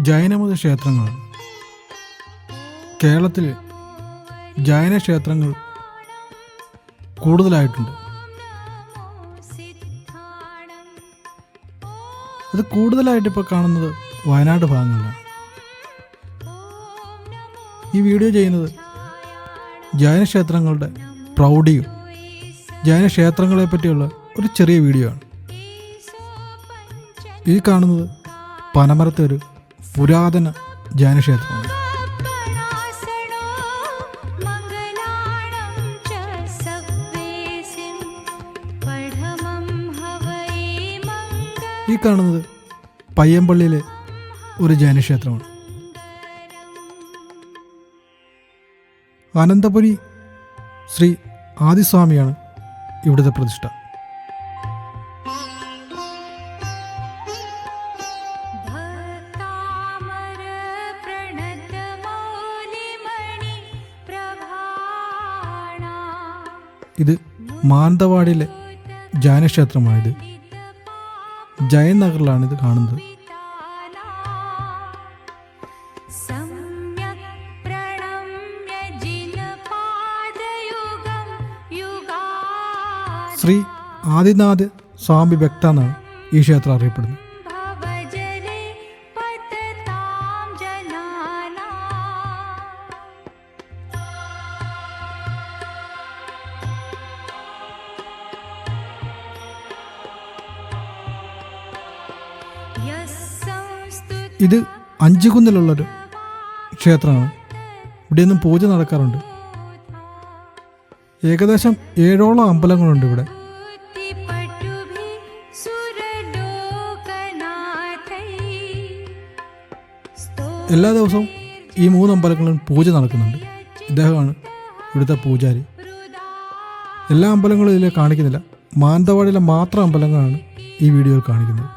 ജൈനമത ക്ഷേത്രങ്ങളാണ്. കേരളത്തിൽ ജൈന ക്ഷേത്രങ്ങൾ കൂടുതലായിട്ടുണ്ട്. അത് കൂടുതലായിട്ട് ഇപ്പോൾ കാണുന്നത് വയനാട് ഭാഗങ്ങളിലാണ്. ഈ വീഡിയോ ചെയ്യുന്നത് ജൈന ക്ഷേത്രങ്ങളുടെ പ്രൗഢിയും ജൈന ക്ഷേത്രങ്ങളെ പറ്റിയുള്ള ഒരു ചെറിയ വീഡിയോ ആണ്. ഈ കാണുന്നത് പനമരത്തെ ഒരു പുരാതന ജൈന ക്ഷേത്രമാണ്. ഈ കാണുന്നത് പയ്യമ്പള്ളിയിലെ ഒരു ജൈന ക്ഷേത്രമാണ്. അനന്തപുരി ശ്രീ ആദിസ്വാമിയാണ് ഇവിടുത്തെ പ്രതിഷ്ഠ. ഇത് മാനന്തവാടിയിലെ ജൈന ക്ഷേത്രമാണിത്. ജൈൻ നഗറിലാണ് ഇത് കാണുന്നത്. ശ്രീ ആദിനാഥ് സ്വാമി ഭക്ത എന്നാണ് ഈ ക്ഷേത്രം അറിയപ്പെടുന്നത്. ഇത് അഞ്ചുകുന്നിലുള്ളൊരു ക്ഷേത്രമാണ്. ഇവിടെ നിന്നും പൂജ നടക്കാറുണ്ട്. ഏകദേശം 7ഓളം അമ്പലങ്ങളുണ്ട് ഇവിടെ. എല്ലാ ദിവസവും ഈ 3 അമ്പലങ്ങളിലും പൂജ നടക്കുന്നുണ്ട്. ഇദ്ദേഹമാണ് ഇവിടുത്തെ പൂജാരി. എല്ലാ അമ്പലങ്ങളും ഇതിൽ കാണിക്കുന്നില്ല. മാനന്തവാടിയിലെ മാത്രം അമ്പലങ്ങളാണ് ഈ വീഡിയോയിൽ കാണിക്കുന്നത്.